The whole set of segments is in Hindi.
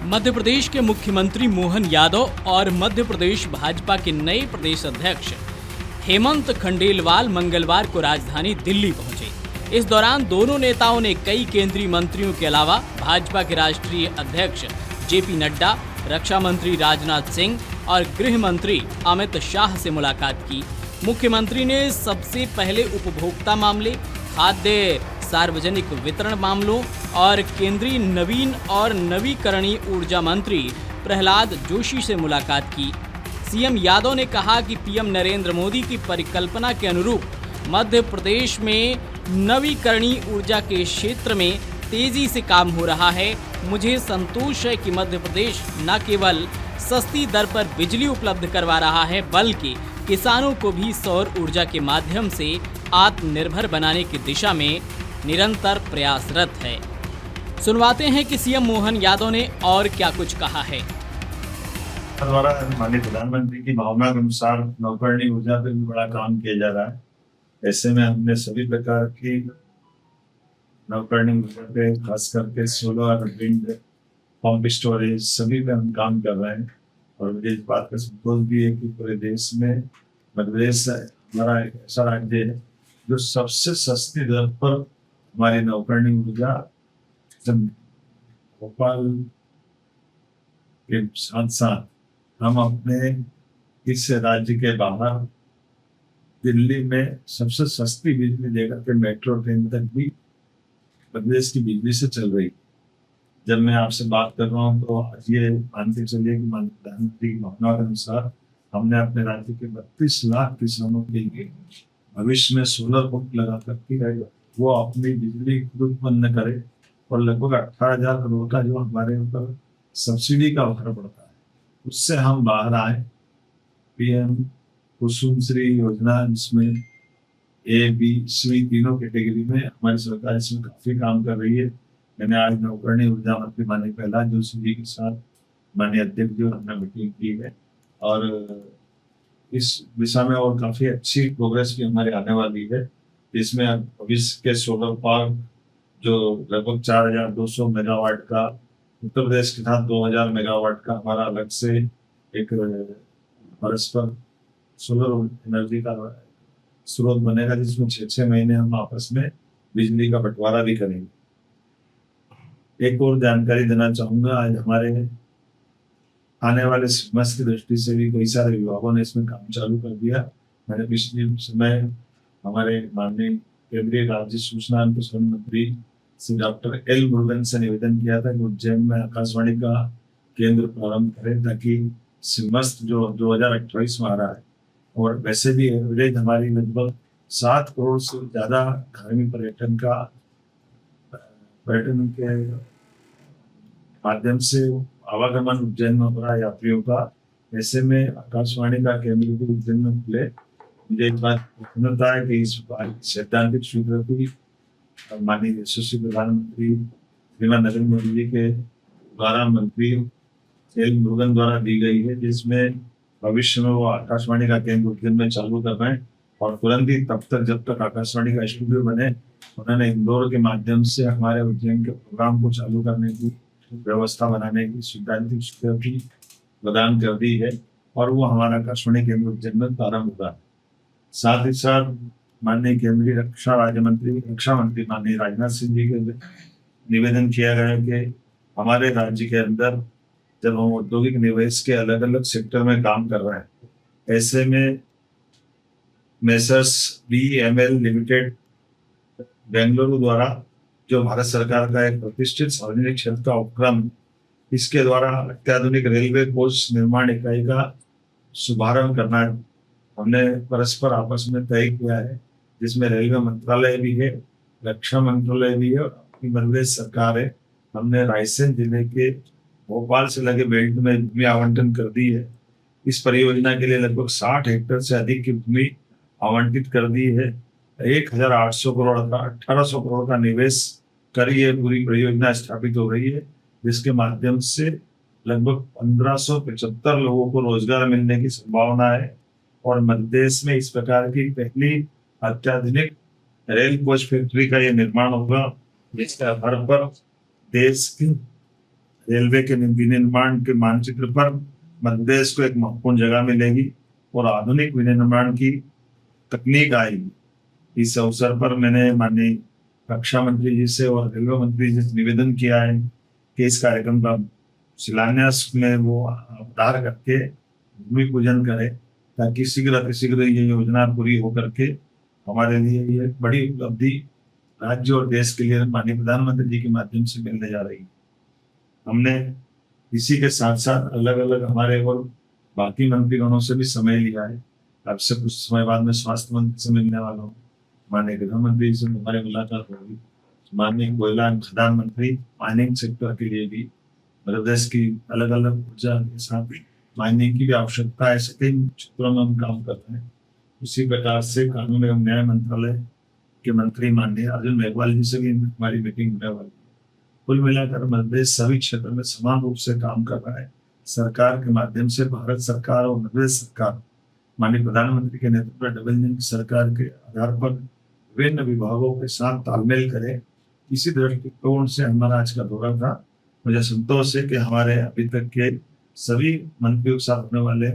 मध्य प्रदेश के मुख्यमंत्री मोहन यादव और मध्य प्रदेश भाजपा के नए प्रदेश अध्यक्ष हेमंत खंडेलवाल मंगलवार को राजधानी दिल्ली पहुंचे। इस दौरान दोनों नेताओं ने कई केंद्रीय मंत्रियों के अलावा भाजपा के राष्ट्रीय अध्यक्ष जेपी नड्डा, रक्षा मंत्री राजनाथ सिंह और गृह मंत्री अमित शाह से मुलाकात की। मुख्यमंत्री ने सबसे पहले उपभोक्ता मामले, खाद्य सार्वजनिक वितरण मामलों और केंद्रीय नवीन और नवीकरणीय ऊर्जा मंत्री प्रहलाद जोशी से मुलाकात की। सीएम यादव ने कहा कि पीएम नरेंद्र मोदी की परिकल्पना के अनुरूप मध्य प्रदेश में नवीकरणीय ऊर्जा के क्षेत्र में तेजी से काम हो रहा है। मुझे संतोष है कि मध्य प्रदेश न केवल सस्ती दर पर बिजली उपलब्ध करवा रहा है, बल्कि किसानों को भी सौर ऊर्जा के माध्यम से आत्मनिर्भर बनाने की दिशा में निरंतर प्रयासरत है। सुनवाते हैं कि सीएम मोहन यादव ने और क्या कुछ कहा है। द्वारा माननीय प्रधानमंत्री की भावना के अनुसार नवकरणीय ऊर्जा पे भी बड़ा काम किया जा रहा है। ऐसे में हमने सभी प्रकार की नवकरणीय ऊर्जा पे, खास करके सोलर, विंड, पंप स्टोरेज, सभी पे हम काम कर रहे हैं। और मुझे इस बात का संतोष भी है कि पूरे देश में मध्य प्रदेश हमारा एक ऐसा राज्य है जो सबसे सस्ती दर पर हमारी नवकरणीय ऊर्जा भोपाल के साथ साथ हम अपने इस राज्य के बाहर दिल्ली में सबसे सस्ती बिजली देकर के मेट्रो ट्रेन तक भी प्रदेश की बिजली से चल रही। जब मैं आपसे बात कर रहा हूँ तो आज ये मानते चलिए कि प्रधानमंत्री की भावना के अनुसार हमने अपने राज्य के 32 लाख किसानों के लिए भविष्य में सोलर पंप लगा करके वो अपनी बिजली खुद उत्पन्न करे और लगभग 18,000 करोड़ का जो हमारे ऊपर सब्सिडी का भार पड़ता है उससे हम बाहर आए। पीएम कुसुम श्री योजना, जिसमें ए, बी, सी तीनों कैटेगरी में हमारी सरकार इसमें काफी काम कर रही है। मैंने आज नवकरणीय ऊर्जा मंत्री माननीय प्रहलाद जोशी जी के साथ माननीय अध्यक्ष जी हमने मीटिंग की है और इस दिशा में और काफी अच्छी प्रोग्रेस भी हमारे आने वाली है। इसमें भविष्य के सोलर पार्क जो लगभग 4,200 मेगावाट का, उत्तर प्रदेश के साथ 2,000 मेगावाट का हमारा अलग से एक परस्पर सोलर एनर्जी का स्रोत बनेगा, जिसमें 6-6 महीने हम आपस में बिजली का बंटवारा भी करेंगे। एक और जानकारी देना चाहूंगा, आज हमारे आने वाले मस्त की दृष्टि से भी कई सारे विभागों ने इसमें काम चालू कर दिया। मैंने पिछले समय हमारे माननीय केंद्रीय राज्य सूचना एवं प्रसारण मंत्री श्री डॉक्टर एल मुरुगन से निवेदन किया था कि उज्जैन में आकाशवाणी का केंद्र प्रारंभ करें, ताकि सिमस्त जो 2028 में आ रहा है और वैसे भी एवरेज हमारी लगभग 7 करोड़ से ज्यादा धार्मिक पर्यटन के माध्यम से आवागमन उज्जैन में हो रहा है यात्रियों का। ऐसे में आकाशवाणी का केंद्र भी उज्जैन में खुले। मुझे एक बात प्रसन्नता है कि इस सैद्धांतिक स्वीकृति माननीय यशस्वी प्रधानमंत्री श्रीमान नरेंद्र मोदी जी के द्वारा मंत्री एल मुरुगन द्वारा दी गई है, जिसमें भविष्य में वो आकाशवाणी का केंद्र उज्जैन में चालू कर रहे हैं और तुरंत ही तब तक जब तक आकाशवाणी का स्टूडियो बने उन्होंने इंदौर के माध्यम से हमारे उज्जैन के प्रोग्राम को चालू करने की व्यवस्था बनाने की सैद्धांतिक स्वीकृति प्रदान कर दी है और वो हमारा आकाशवाणी केंद्र उज्जैन में प्रारंभ होगा। साथ ही साथ माननीय केंद्रीय रक्षा मंत्री माननीय राजनाथ सिंह जी के निवेदन किया गया कि हमारे राज्य के अंदर जब हम औद्योगिक निवेश के अलग अलग सेक्टर में काम कर रहे हैं, ऐसे में मेसर्स BML लिमिटेड बेंगलुरु द्वारा जो भारत सरकार का एक प्रतिष्ठित सार्वजनिक क्षेत्र का उपक्रम, इसके द्वारा अत्याधुनिक रेलवे कोच निर्माण इकाई का शुभारंभ करना है। हमने परस्पर आपस में तय किया है, जिसमें रेलवे मंत्रालय भी है, रक्षा मंत्रालय भी है और मध्य प्रदेश सरकार है। हमने रायसेन जिले के भोपाल से लगे बेल्ट में भूमि आवंटन कर दी है। इस परियोजना के लिए लगभग 60 हेक्टेयर से अधिक की भूमि आवंटित कर दी है। 1,800 करोड़ का 1,800 करोड़ का निवेश कर ये पूरी परियोजना स्थापित हो रही है, जिसके माध्यम से लगभग 1,575 लोगों को रोजगार मिलने की संभावना है और मध्य प्रदेश में इस प्रकार की पहली अत्याधुनिक रेल कोच फैक्ट्री का ये निर्माण होगा, जिसके आधार पर देश की रेलवे के विनिर्माण के मानचित्र पर मध्य प्रदेश को एक महत्वपूर्ण जगह मिलेगी और आधुनिक विनिर्माण की तकनीक आएगी। इस अवसर पर मैंने माननीय रक्षा मंत्री जी से और रेलवे मंत्री जी से निवेदन किया है कि इस कार्यक्रम का शिलान्यास में वो अवतार करके भूमि पूजन करें, ताकि शीघ्र अतिशीघ्र ये योजना पूरी होकर के हमारे लिए ये बड़ी उपलब्धि राज्य और देश के लिए माननीय प्रधानमंत्री जी के माध्यम से मिलने जा रही है। हमने इसी के साथ साथ अलग अलग हमारे और बाकी मंत्रीगणों से भी समय लिया है। अब से कुछ समय बाद में स्वास्थ्य मंत्री से मिलने वाला हूँ, माननीय गृह मंत्री से हमारी मुलाकात होगी, माननीय कोयला एवं खदान मंत्री माइनिंग सेक्टर के लिए भी मध्य प्रदेश की अलग अलग ऊर्जा के साथ माइनिंग की भी आवश्यकता है, ऐसे कई क्षेत्रों में हम काम कर रहे हैं। उसी प्रकार से कानून एवं न्याय मंत्रालय के मंत्री माननीय अर्जुन मेघवाल जी से भी हमारी मीटिंग होने वाली है। कुल मिलाकर मध्य प्रदेश सभी क्षेत्र में समान रूप से काम कर रहा है। सरकार के माध्यम से भारत सरकार और मध्य प्रदेश सरकार माननीय प्रधानमंत्री के नेतृत्व में डबल इंजन की सरकार के आधार पर विभिन्न विभागों के साथ तालमेल करे, इसी दृष्टिकोण से हमारा आज का दौरा था। मुझे संतोष है कि हमारे अभी तक के सभी मंत्रियों के साथ होने वाले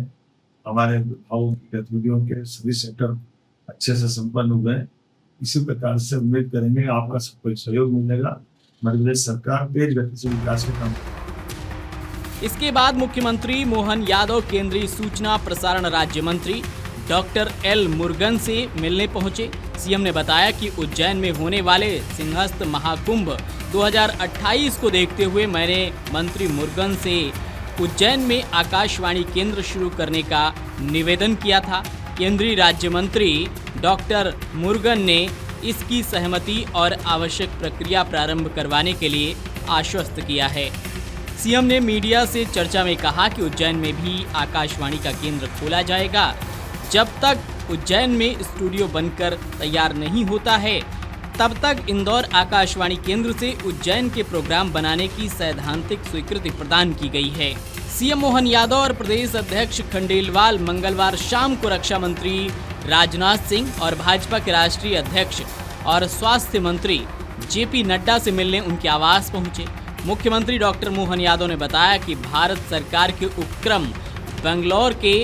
हमारे विभागों की गतिविधियों के सभी सेक्टर अच्छे से संपन्न हुए। इसी प्रकार से उम्मीद करेंगे आपका सबको सहयोग मिलेगा। मध्य प्रदेश सरकार तेज गति से विकास के काम। इसके बाद मुख्यमंत्री मोहन यादव केंद्रीय सूचना प्रसारण राज्य मंत्री डॉक्टर एल मुरुगन से मिलने पहुंचे। सीएम ने बताया कि उज्जैन में होने वाले सिंहस्थ महाकुंभ 2028 को देखते हुए मैंने मंत्री मुरुगन से उज्जैन में आकाशवाणी केंद्र शुरू करने का निवेदन किया था। केंद्रीय राज्य मंत्री डॉक्टर मुरुगन ने इसकी सहमति और आवश्यक प्रक्रिया प्रारंभ करवाने के लिए आश्वस्त किया है। सीएम ने मीडिया से चर्चा में कहा कि उज्जैन में भी आकाशवाणी का केंद्र खोला जाएगा। जब तक उज्जैन में स्टूडियो बनकर तैयार नहीं होता है, तब तक इंदौर आकाशवाणी केंद्र से उज्जैन के प्रोग्राम बनाने की सैद्धांतिक स्वीकृति प्रदान की गई है। सीएम मोहन यादव और प्रदेश अध्यक्ष खंडेलवाल मंगलवार शाम को रक्षा मंत्री राजनाथ सिंह और भाजपा के राष्ट्रीय अध्यक्ष और स्वास्थ्य मंत्री जेपी नड्डा से मिलने उनके आवास पहुंचे। मुख्यमंत्री डॉक्टर मोहन यादव ने बताया कि भारत सरकार के उपक्रम बेंगलौर के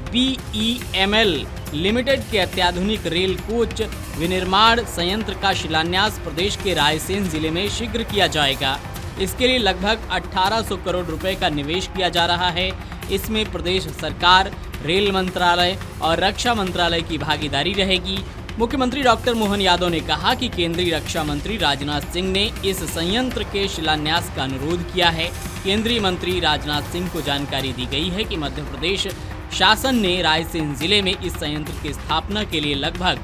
BEML लिमिटेड के अत्याधुनिक रेल कोच विनिर्माण संयंत्र का शिलान्यास प्रदेश के रायसेन जिले में शीघ्र किया जाएगा। इसके लिए लगभग 1800 करोड़ रुपए का निवेश किया जा रहा है। इसमें प्रदेश सरकार, रेल मंत्रालय और रक्षा मंत्रालय की भागीदारी रहेगी। मुख्यमंत्री डॉक्टर मोहन यादव ने कहा कि केंद्रीय रक्षा मंत्री राजनाथ सिंह ने इस संयंत्र के शिलान्यास का अनुरोध किया है। केंद्रीय मंत्री राजनाथ सिंह को जानकारी दी गई है कि मध्य प्रदेश शासन ने रायसेन जिले में इस संयंत्र की स्थापना के लिए लगभग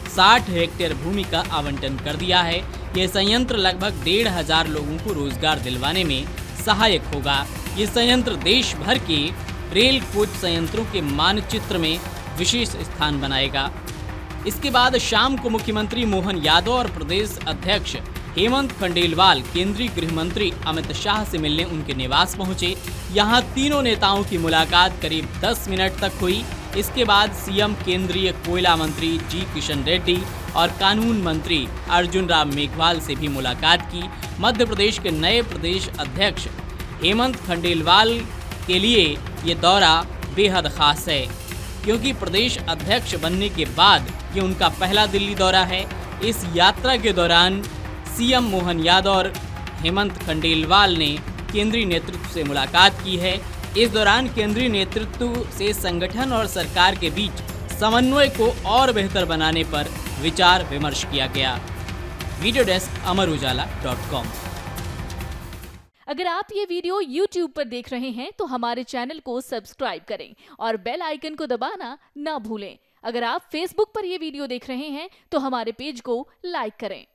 60 हेक्टेयर भूमि का आवंटन कर दिया है। यह संयंत्र लगभग 1500 लोगों को रोजगार दिलवाने में सहायक होगा। ये संयंत्र देश भर के रेल कोच संयंत्रों के मानचित्र में विशेष स्थान बनाएगा। इसके बाद शाम को मुख्यमंत्री मोहन यादव और प्रदेश अध्यक्ष हेमंत खंडेलवाल केंद्रीय गृह मंत्री अमित शाह से मिलने उनके निवास पहुंचे। यहां तीनों नेताओं की मुलाकात करीब 10 मिनट तक हुई। इसके बाद सीएम केंद्रीय कोयला मंत्री जी किशन रेड्डी और कानून मंत्री अर्जुन राम मेघवाल से भी मुलाकात की। मध्य प्रदेश के नए प्रदेश अध्यक्ष हेमंत खंडेलवाल के लिए ये दौरा बेहद खास है, क्योंकि प्रदेश अध्यक्ष बनने के बाद ये उनका पहला दिल्ली दौरा है। इस यात्रा के दौरान सीएम मोहन यादव और हेमंत खंडेलवाल ने केंद्रीय नेतृत्व से मुलाकात की है। इस दौरान केंद्रीय नेतृत्व से संगठन और सरकार के बीच समन्वय को और बेहतर बनाने पर विचार विमर्श किया गया। Video desk amarujala.com। अगर आप ये वीडियो YouTube पर देख रहे हैं तो हमारे चैनल को सब्सक्राइब करें और बेल आइकन को दबाना ना भूलें। अगर आप Facebook पर ये वीडियो देख रहे हैं तो हमारे पेज को लाइक करें।